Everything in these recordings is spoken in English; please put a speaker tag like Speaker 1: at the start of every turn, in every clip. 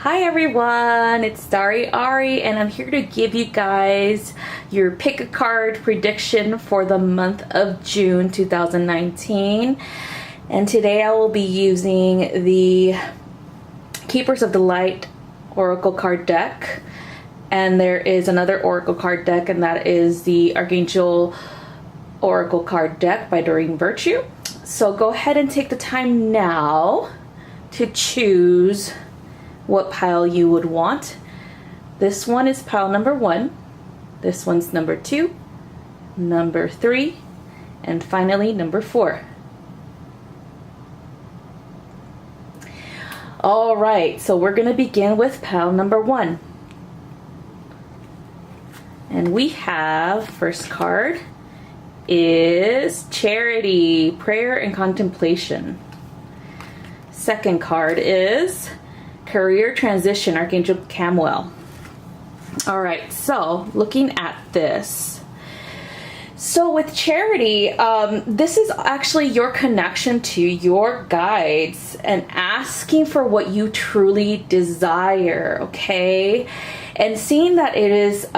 Speaker 1: Hi everyone, it's Dari Ari and I'm here to give you guys your pick a card prediction for the month of June 2019. And today I will be using the Keepers of the Light Oracle card deck. And there is another Oracle card deck, and that is the Archangel Oracle card deck by Doreen Virtue. So go ahead and take the time now to choose what pile you would want. This one is pile number 1. This one's number 2, number 3, and finally number 4. All right, so we're going to begin with pile number 1. And we have, first card is Charity, Prayer and Contemplation. Second card is Career Transition, Archangel Camuel. All right, so looking at this. So with Charity, this is actually your connection to your guides and asking for what you truly desire, okay? And seeing that it is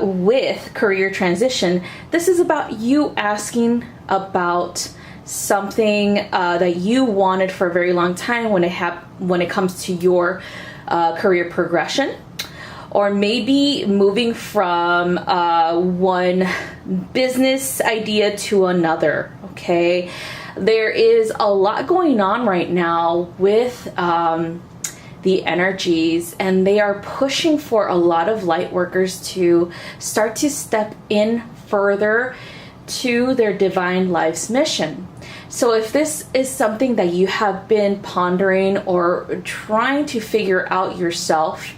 Speaker 1: with career transition, this is about you asking about something that you wanted for a very long time when it comes to your career progression, or maybe moving from one business idea to another. Okay, there is a lot going on right now with the energies, and they are pushing for a lot of light workers to start to step in further to their divine life's mission. So if this is something that you have been pondering or trying to figure out yourself,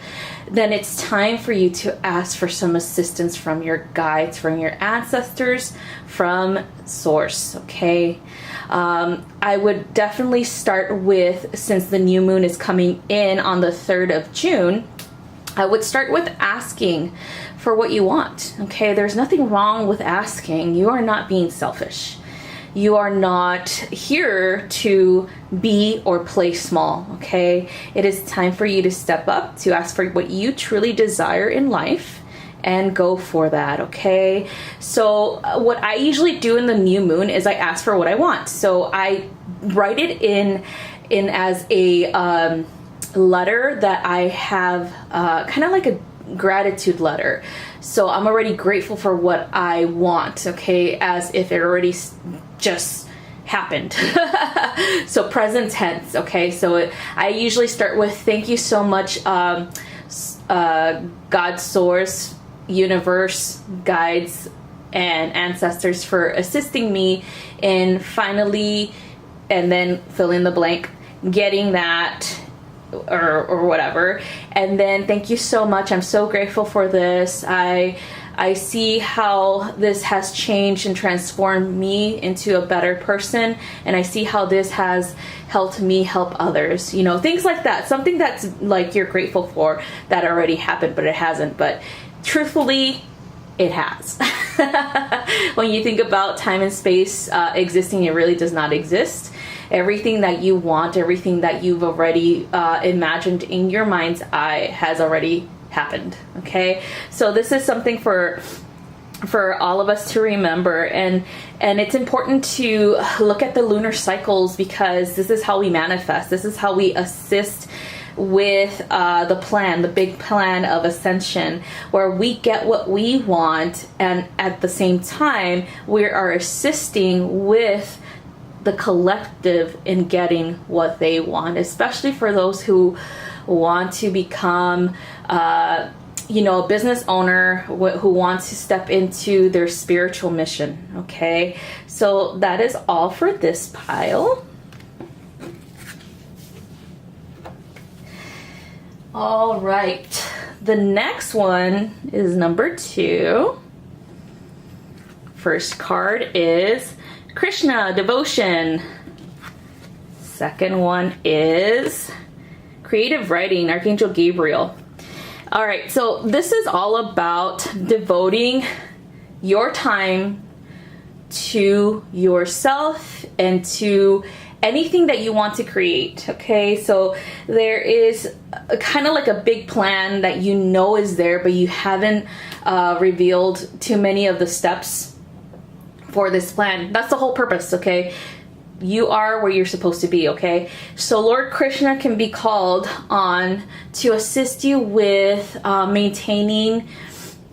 Speaker 1: then it's time for you to ask for some assistance from your guides, from your ancestors, from Source, okay? I would definitely start with, since the new moon is coming in on the 3rd of June, I would start with asking for what you want, okay? There's nothing wrong with asking. You are not being selfish. You are not here to be or play small, okay? It is time for you to step up, to ask for what you truly desire in life, and go for that, okay? So what I usually do in the new moon is I ask for what I want. So I write it in as a letter that I have, kind of like a gratitude letter. So I'm already grateful for what I want, okay, as if it already just happened. So present tense, okay? So I usually start with thank you so much, God, Source, universe, guides, and ancestors for assisting me in finally, and then fill in the blank, getting that or whatever. And then thank you so much. I'm so grateful for this. I see how this has changed and transformed me into a better person, and I see how this has helped me help others, you know, things like that. Something that's like you're grateful for that already happened, but it hasn't. But truthfully, it has. When you think about time and space existing, it really does not exist. Everything that you want, everything that you've already imagined in your mind's eye has already happened, okay? So this is something for all of us to remember, and it's important to look at the lunar cycles, because this is how we manifest. This is how we assist with the big plan of ascension, where we get what we want, and at the same time we are assisting with the collective in getting what they want, especially for those who want to become a business owner, who wants to step into their spiritual mission, okay? So that is all for this pile. All right, the next one is number 2. First card is Krishna, Devotion. Second one is Creative Writing, Archangel Gabriel. All right, so this is all about devoting your time to yourself and to anything that you want to create. Okay, so there is kind of like a big plan that you know is there, but you haven't revealed too many of the steps for this plan. That's the whole purpose. Okay, you are where you're supposed to be. Okay, so Lord Krishna can be called on to assist you with maintaining,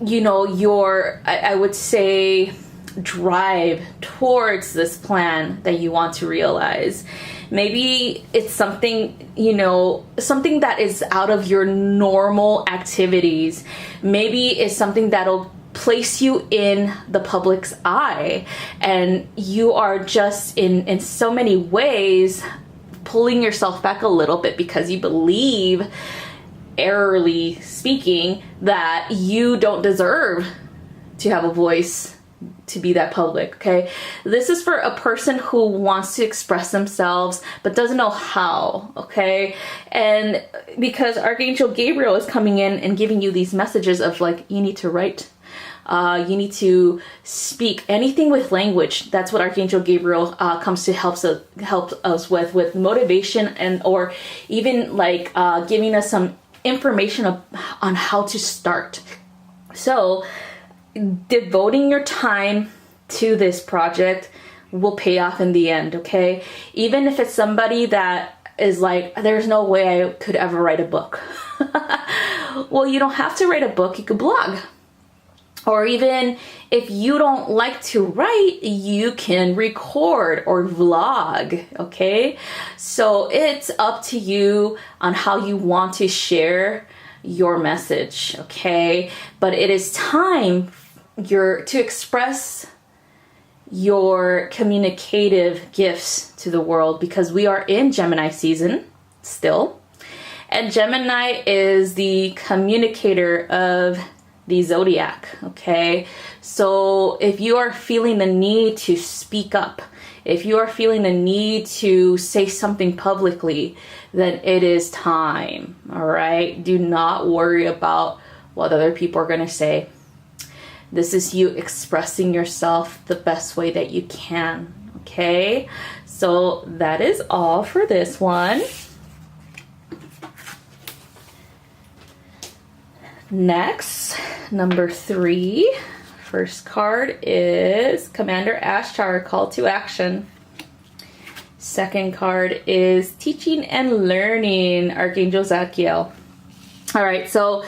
Speaker 1: you know, your, I would say, drive towards this plan that you want to realize. Maybe it's something, you know, something that is out of your normal activities. Maybe it's something that'll place you in the public's eye, and you are just in so many ways pulling yourself back a little bit because you believe, errorly speaking, that you don't deserve to have a voice, to be that public. Okay, this is for a person who wants to express themselves but doesn't know how. Okay, and because Archangel Gabriel is coming in and giving you these messages of like, you need to write, you need to speak, anything with language. That's what Archangel Gabriel comes to help us with motivation, and or even like giving us some information on how to start. So devoting your time to this project will pay off in the end. Okay, even if it's somebody that is like, there's no way I could ever write a book. Well, you don't have to write a book, you could blog. Or even if you don't like to write, you can record or vlog. Okay, so it's up to you on how you want to share your message. Okay, but it is time to express your communicative gifts to the world, because we are in Gemini season still, and Gemini is the communicator of the zodiac. Okay, so if you are feeling the need to speak up, if you are feeling the need to say something publicly, then it is time. All right, do not worry about what other people are going to say. This is you expressing yourself the best way that you can. Okay, so that is all for this one. Next, number 3, first card is Commander Ashtar, Call to Action. Second card is Teaching and Learning, Archangel Zadkiel. All right, so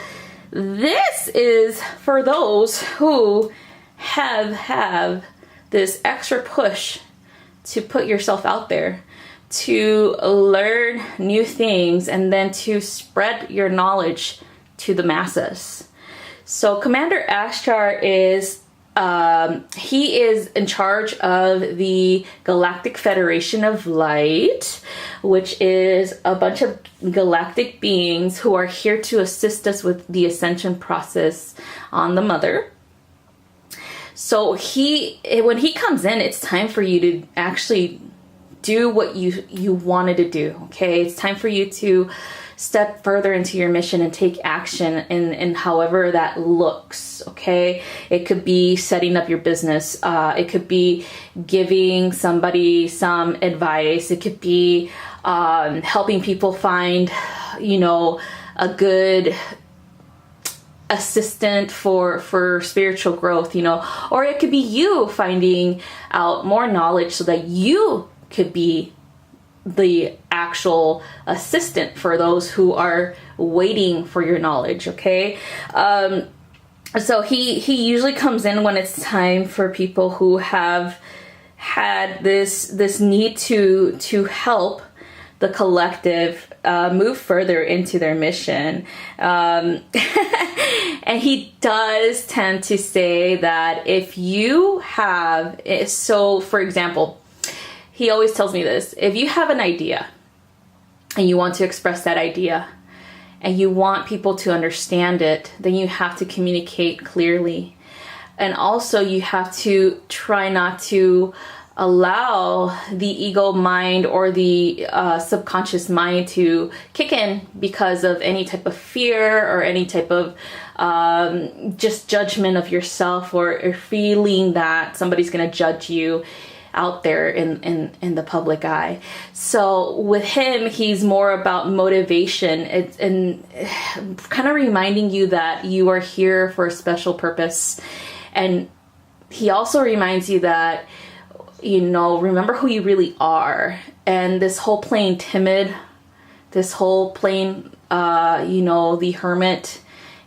Speaker 1: this is for those who have this extra push to put yourself out there, to learn new things, and then to spread your knowledge to the masses. So Commander Ashtar is he is in charge of the Galactic Federation of Light, which is a bunch of galactic beings who are here to assist us with the ascension process on the Mother. So when he comes in, it's time for you to actually do what you wanted to do. Okay, it's time for you to step further into your mission and take action in however that looks. Okay, it could be setting up your business, it could be giving somebody some advice, it could be helping people find, you know, a good assistant for spiritual growth, you know, or it could be you finding out more knowledge so that you could be the actual assistant for those who are waiting for your knowledge. Okay, so he usually comes in when it's time for people who have had this need to help the collective move further into their mission. And he does tend to say that if you have, so for example, he always tells me this: if you have an idea and you want to express that idea and you want people to understand it, then you have to communicate clearly. And also you have to try not to allow the ego mind or the subconscious mind to kick in because of any type of fear or any type of just judgment of yourself, or feeling that somebody's going to judge you. out there in the public eye. So with him, he's more about motivation and kind of reminding you that you are here for a special purpose. And he also reminds you that, remember who you really are. And this whole playing timid, this whole playing, the hermit,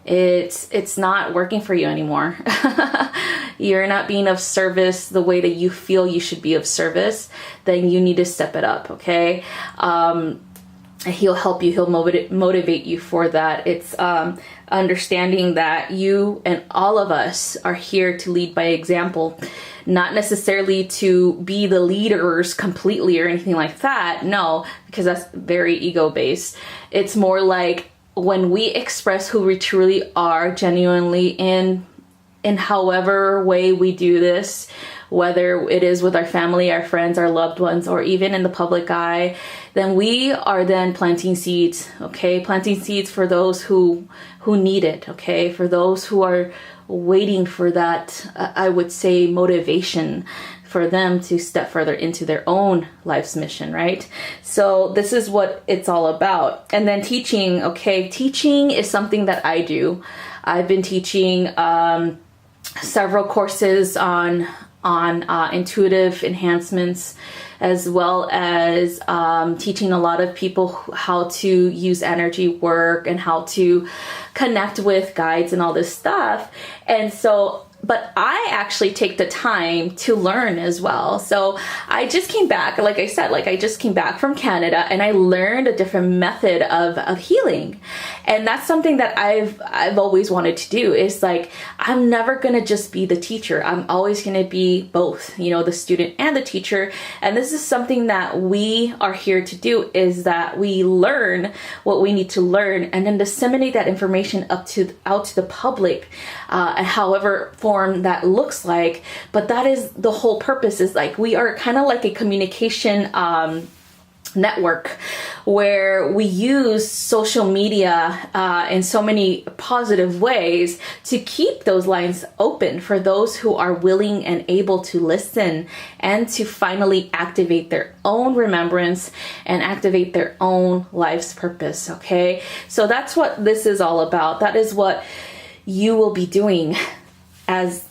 Speaker 1: it's not working for you anymore. You're not being of service the way that you feel you should be of service. Then you need to step it up, okay? He'll help you. He'll motivate you for that. It's understanding that you and all of us are here to lead by example, not necessarily to be the leaders completely or anything like that. No, because that's very ego-based. It's more like when we express who we truly are genuinely in however way we do this, whether it is with our family, our friends, our loved ones, or even in the public eye, then we are then planting seeds, okay? Planting seeds for those who need it, okay? For those who are waiting for that, I would say, motivation for them to step further into their own life's mission, right? So this is what it's all about. And then teaching, okay? Teaching is something that I do. I've been teaching several courses on intuitive enhancements, as well as teaching a lot of people how to use energy work and how to connect with guides and all this stuff. And so, but I actually take the time to learn as well. So I just came back, like I said, I just came back from Canada and I learned a different method of healing. And that's something that I've always wanted to do, is I'm never going to just be the teacher. I'm always going to be both, the student and the teacher. And this is something that we are here to do, is that we learn what we need to learn and then disseminate that information out to the public, and however form that looks like. But that is the whole purpose, is we are kind of like a communication network, where we use social media in so many positive ways to keep those lines open for those who are willing and able to listen and to finally activate their own remembrance and activate their own life's purpose, okay? So that's what this is all about. That is what you will be doing as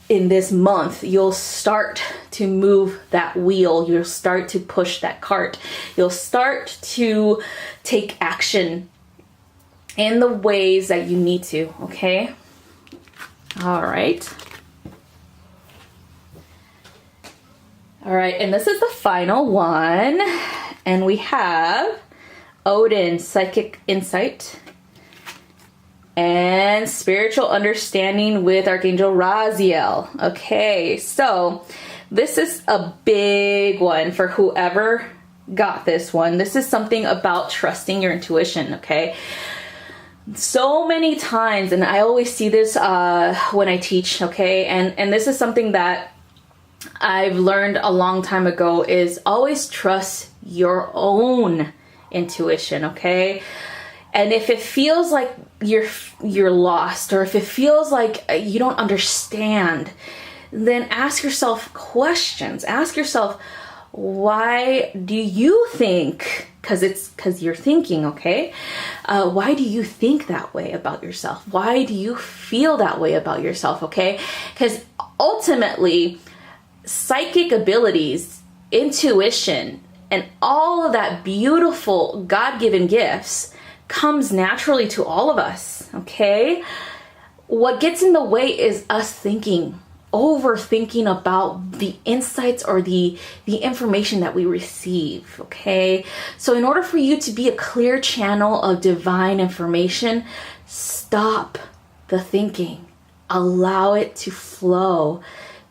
Speaker 1: in this month. You'll start to move that wheel. You'll start to push that cart. You'll start to take action in the ways that you need to, okay? All right. All right, and this is the final one. And we have Odin, Psychic Insight, and Spiritual Understanding with Archangel Raziel. Okay, so this is a big one for whoever got this one. This is something about trusting your intuition, okay? So many times, and I always see this when I teach, okay? And this is something that I've learned a long time ago, is always trust your own intuition, okay? And if it feels like you're lost, or if it feels like you don't understand, then ask yourself questions. Ask yourself, why do you think, because you're thinking, okay? Why do you think that way about yourself? Why do you feel that way about yourself, okay? Because ultimately, psychic abilities, intuition, and all of that beautiful God-given gifts comes naturally to all of us, okay? What gets in the way is us overthinking about the insights or the information that we receive, okay? So in order for you to be a clear channel of divine information, stop the thinking. Allow it to flow.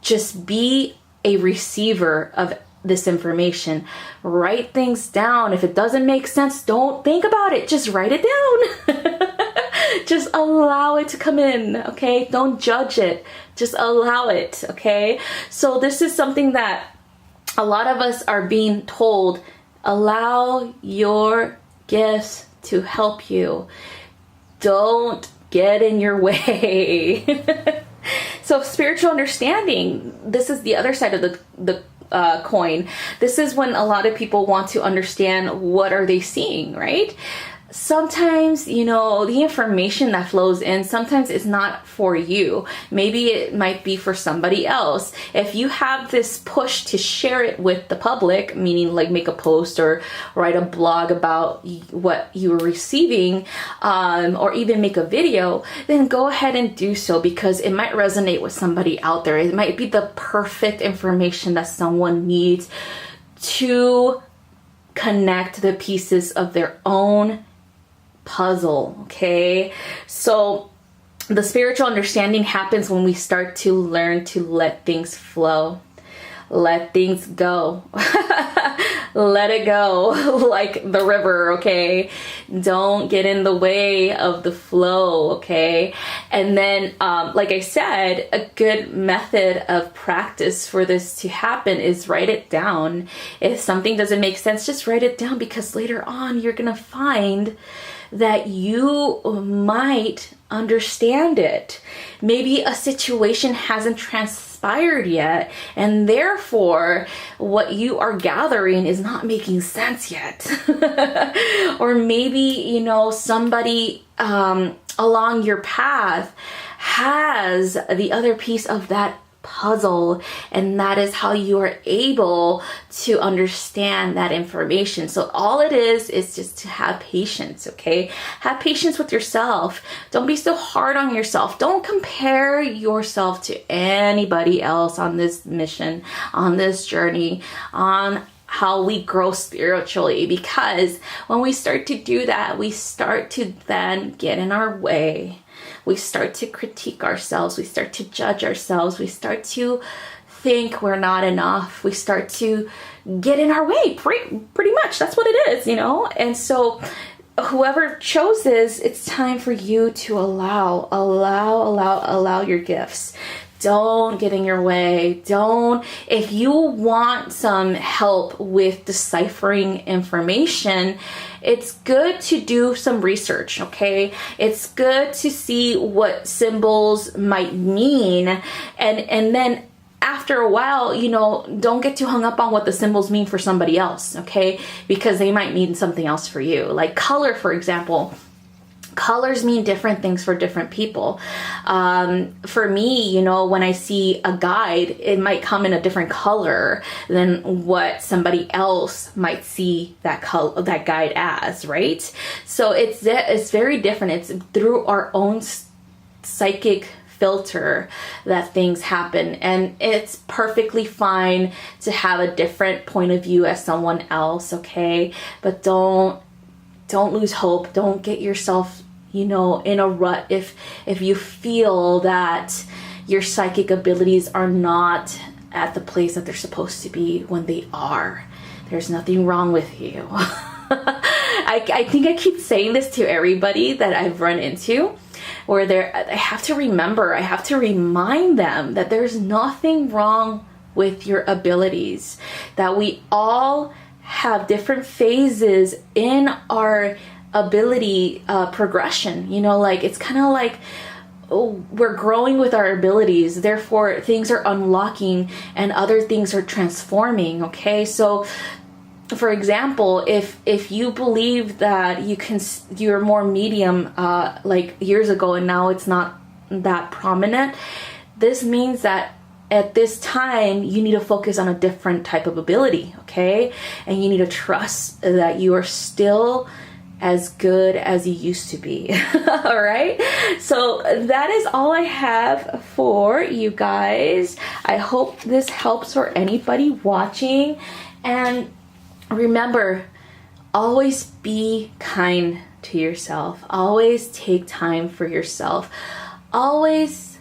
Speaker 1: Just be a receiver of this information. Write things down. If it doesn't make sense, don't think about it. Just write it down. Just allow it to come in, okay? Don't judge it. Just allow it, okay? So this is something that a lot of us are being told, allow your gifts to help you. Don't get in your way. So spiritual understanding, this is the other side of coin. This is when a lot of people want to understand what are they seeing, right? Sometimes, you know, the information that flows in, sometimes it's not for you. Maybe it might be for somebody else. If you have this push to share it with the public, meaning like make a post or write a blog about what you were receiving, or even make a video, then go ahead and do so, because it might resonate with somebody out there. It might be the perfect information that someone needs to connect the pieces of their own puzzle. Okay, so the spiritual understanding happens when we start to learn to let things flow, let things go. Let it go like the river. Okay, don't get in the way of the flow. Okay, and then like I said, a good method of practice for this to happen is write it down. If something doesn't make sense, just write it down, because later on you're gonna find that you might understand it. Maybe a situation hasn't transpired yet, and therefore what you are gathering is not making sense yet. Or maybe, you know, somebody along your path has the other piece of that puzzle, and that is how you are able to understand that information. So all it is just to have patience. Okay, have patience with yourself. Don't be so hard on yourself. Don't compare yourself to anybody else on this mission, on this journey, on how we grow spiritually, because when we start to do that, we start to then get in our way. We start to critique ourselves. We start to judge ourselves. We start to think we're not enough. We start to get in our way. Pretty much, that's what it is, you know? And so whoever chose this, it's time for you to allow your gifts. Don't get in your way. If you want some help with deciphering information, it's good to do some research, okay? It's good to see what symbols might mean, and then after a while, you know, don't get too hung up on what the symbols mean for somebody else, okay? Because they might mean something else for you. Like color, for example. Colors mean different things for different people. For me, you know, when I see a guide, it might come in a different color than what somebody else might see that guide as, right? So it's very different. It's through our own psychic filter that things happen, and it's perfectly fine to have a different point of view as someone else, okay? But don't lose hope. Don't get yourself, you know, in a rut if you feel that your psychic abilities are not at the place that they're supposed to be when they are. There's nothing wrong with you. I think I keep saying this to everybody that I've run into, where I have to remind them that there's nothing wrong with your abilities, that we all have different phases in our ability progression. You know, like it's kind of like we're growing with our abilities, therefore things are unlocking and other things are transforming. Okay, so for example, if you believe that you're more medium like years ago and now it's not that prominent, this means that at this time you need to focus on a different type of ability, okay? And you need to trust that you are still as good as you used to be. All right, so that is all I have for you guys. I hope this helps for anybody watching, and remember, always be kind to yourself. Always take time for yourself. Always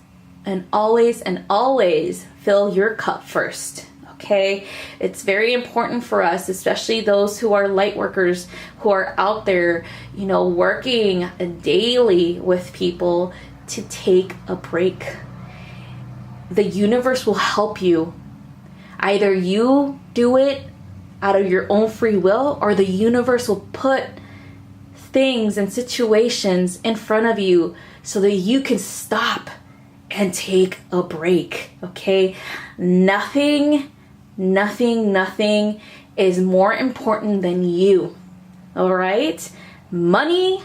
Speaker 1: fill your cup first. Okay, it's very important for us, especially those who are light workers, who are out there, you know, working daily with people, to take a break. The universe will help you. Either you do it out of your own free will, or the universe will put things and situations in front of you so that you can stop and take a break. Okay, nothing Nothing is more important than you. All right? Money,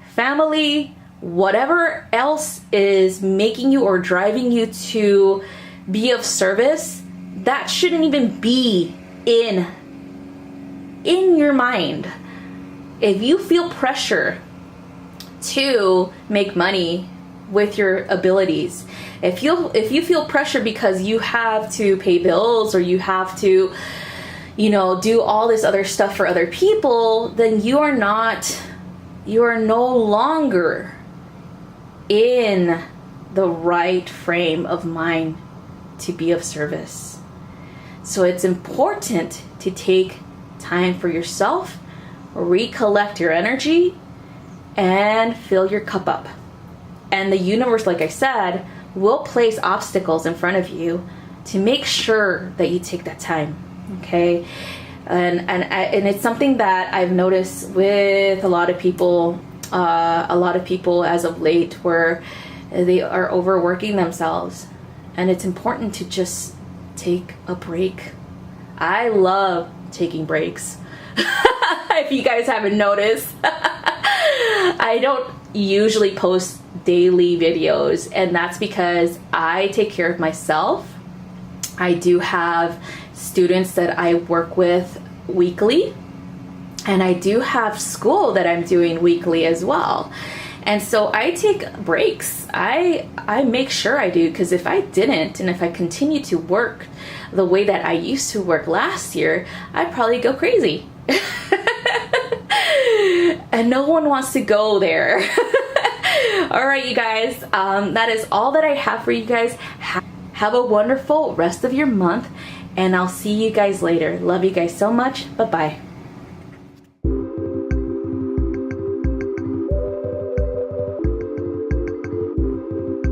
Speaker 1: family, whatever else is making you or driving you to be of service, that shouldn't even be in your mind. If you feel pressure to make money with your abilities, if you feel pressure because you have to pay bills or you have to, do all this other stuff for other people, then you are no longer in the right frame of mind to be of service. So it's important to take time for yourself, recollect your energy, and fill your cup up. And the universe, like I said, will place obstacles in front of you to make sure that you take that time. Okay? And it's something that I've noticed with a lot of people as of late, where they are overworking themselves. And it's important to just take a break. I love taking breaks. If you guys haven't noticed, I don't usually post daily videos, and that's because I take care of myself. I do have students that I work with weekly, and I do have school that I'm doing weekly as well. And so I take breaks. I make sure I do, because if I didn't, and if I continue to work the way that I used to work last year, I'd probably go crazy. And no one wants to go there. All right, you guys, that is all that I have for you guys. Have a wonderful rest of your month, and I'll see you guys later. Love you guys so much. Bye-bye.